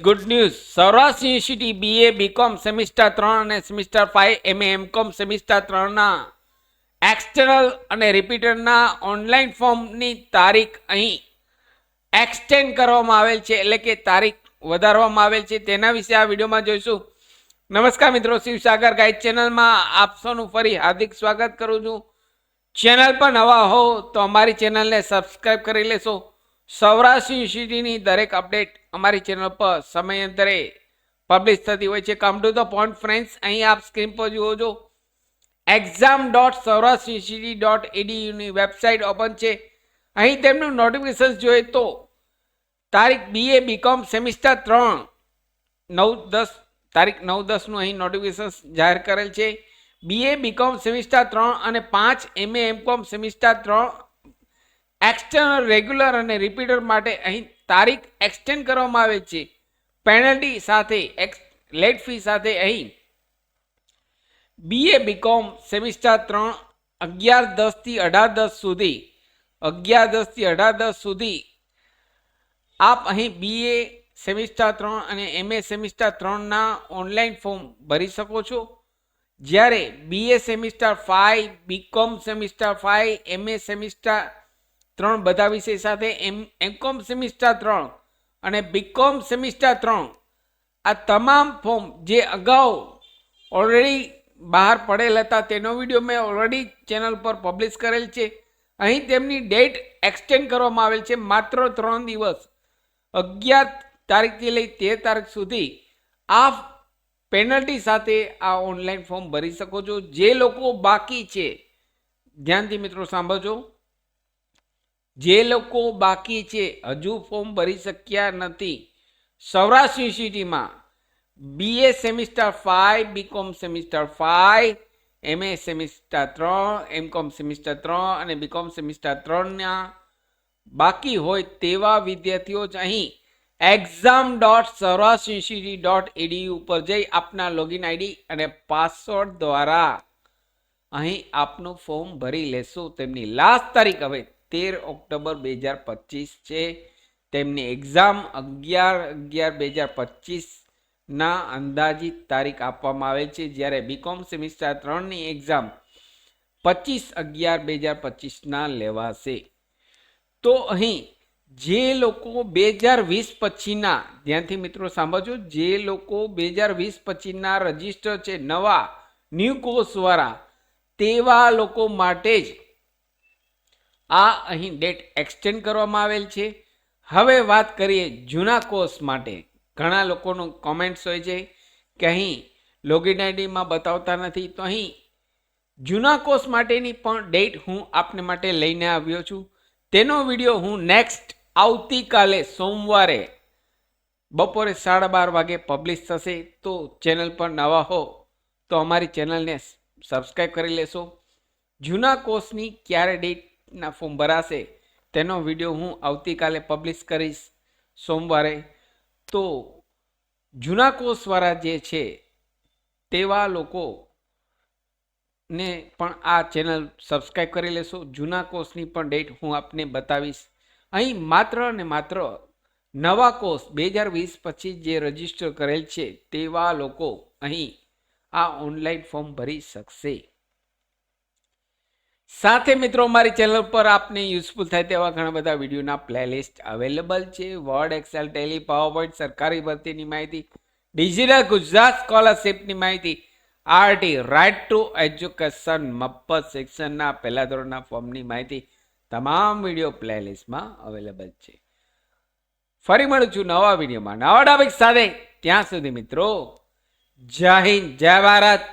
Good news. Saurashtra university BA BCom semester 3 અને semester 5 MA MCom semester 3 ના external અને રિપીટરના online ફોર્મની તારીખ અહીં એક્સટેન્ડ કરવામાં આવેલ છે, એટલે કે તારીખ વધારવામાં આવેલ છે. તેના વિશે આ વિડીયોમાં જોઈશું. નમસ્કાર મિત્રો, શિવસાગર ગાઈડ ચેનલમાં આપ સૌનું ફરી હાર્દિક સ્વાગત કરું છું. ચેનલ પર નવા હો તો અમારી ચેનલને સબસ્ક્રાઈબ કરી લેશો. સૌરાષ્ટ્ર યુનિવર્સિટીની દરેક અપડેટ અમારી ચેનલ પર સમયાંતરે પબ્લિશ થતી હોય છે. Come to the point friends, અહીં આપ સ્ક્રીન પર જુઓ છો exam.saurashtrauniversity.edu ની વેબસાઇટ ઓપન છે. અહીં તેમનું નોટિફિકેશન જોઈએ તો તારીખ BA BCom સેમિસ્ટર 3 9-10 તારીખ 9-10 નું અહીં નોટિફિકેશન જાહેર કરેલ છે. BA BCom સેમિસ્ટર 3 અને 5 MA MCom semester 3 external regular અને રિપીટર માટે અહીં તારીખ એક્સટેન્ડ કરવામાં આવે છે. પેનલ્ટી સાથે લેટ ફી સાથે અહીં BA BCom સેમિસ્ટર 3 11-10 થી 18-10 સુધી 11-10 થી 18-10 સુધી આપ અહીં BA સેમિસ્ટર 3 અને MA સેમિસ્ટર 3 ના ઓનલાઈન ફોર્મ ભરી શકો છો. જ્યારે BA semester 5, BCom semester 5, MA semester 3 બધા વિષય સાથે MCom સેમિસ્ટર 3 અને BCom સેમિસ્ટર 3 આ તમામ ફોર્મ જે અગાઉ ઓલરેડી બહાર પડેલ હતા તેનો વિડીયો મેં ઓલરેડી ચેનલ પર પબ્લિશ કરેલ છે. અહીં તેમની ડેટ એક્સટેન્ડ કરવામાં આવેલ છે. માત્ર 3 દિવસ 11 તારીખથી લઈ 13 તારીખ સુધી આ પેનલ્ટી સાથે આ ઓનલાઈન ફોર્મ ભરી શકો છો. જે લોકો બાકી છે, ધ્યાનથી મિત્રો સાંભળજો, જે લોકો બાકી છે હજુ ફોર્મ ભરી શક્યા નથી, સૌરાષ્ટ્ર યુનિવર્સિટીમાં BA semester 5, BCom semester 5, MA semester 3, MCom semester 3 અને BCom સેમિસ્ટર 3 ના બાકી હોય તેવા વિદ્યાર્થીઓ જ અહીં exam.saurashtrauniversity.edu ઉપર જઈ આપના લોગિન આઈડી અને પાસવર્ડ દ્વારા અહીં આપનું ફોર્મ ભરી લેશો. તેમની લાસ્ટ તારીખ હવે 13 ઓક્ટોબર 2025 છે. તેમની એક્ઝામ 11/11/2025 ના અંદાજિત તારીખ આપવામાં આવેલ છે. જ્યારે BCom સેમિસ્ટર 3 ની એક્ઝામ 25/11/2025 ના લેવાશે. તો અહીં જે લોકો 2020 પછીના, ધ્યાનથી મિત્રો સાંભળજો, જે લોકો 2020 પછીના રજીસ્ટર છે નવા ન્યૂ કોર્સ વાળા, તેવા લોકો માટે જ આ અહીં ડેટ એક્સટેન્ડ કરવામાં આવેલ છે. હવે વાત કરીએ જૂના કોર્સ માટે. ઘણા લોકોનું કોમેન્ટ્સ હોય છે કે અહીં લોગિન આઈડીમાં બતાવતા નથી, તો અહીં જૂના કોર્સ માટેની પણ ડેટ હું આપને માટે લઈને આવ્યો છું. તેનો વિડીયો હું નેક્સ્ટ આવતીકાલે સોમવારે બપોરે 12:30 વાગે પબ્લિશ થશે. તો ચેનલ પર નવા હો તો અમારી ચેનલને સબસ્ક્રાઈબ કરી લેશો. જૂના કોર્સની ક્યારે ડેટના ફોર્મ ભરાશે તેનો વિડીયો હું આવતીકાલે પબ્લિશ કરીશ સોમવારે. તો જૂના કોર્સવાળા જે છે તેવા લોકો ને પણ આ ચેનલ સબસ્ક્રાઈબ કરી લેશો. જૂના કોર્સની પણ ડેટ હું આપને બતાવીશ. અહીં માત્ર ને માત્ર નવા કોર્સ 2020 પછી જે રજીસ્ટર કરેલ છે તેવા લોકો અહીં આ ઓનલાઈન ફોર્મ ભરી શકશે. સાથે મિત્રો અમારી ચેનલ પર આપને યુઝફુલ થાય તેવા ઘણા બધા વિડીયોના પ્લેલિસ્ટ અવેલેબલ છે. વર્ડ, એક્સેલ, ટેલી, પાવરપોઈન્ટ, સરકારી ભરતીની માહિતી, ડિજિટલ ગુજરાત સ્કોલરશિપની માહિતી, RT રાઇટ ટુ એજ્યુકેશન મફત શિક્ષણના પહેલા ધોરણના ફોર્મની માહિતી તમામ વિડીયો પ્લેલિસ્ટમાં અવેલેબલ છે. ફરી મળું છું નવા વિડીયોમાં નવા ટોપિક સાથે. ત્યાં સુધી મિત્રો જય હિન્દ, જય ભારત.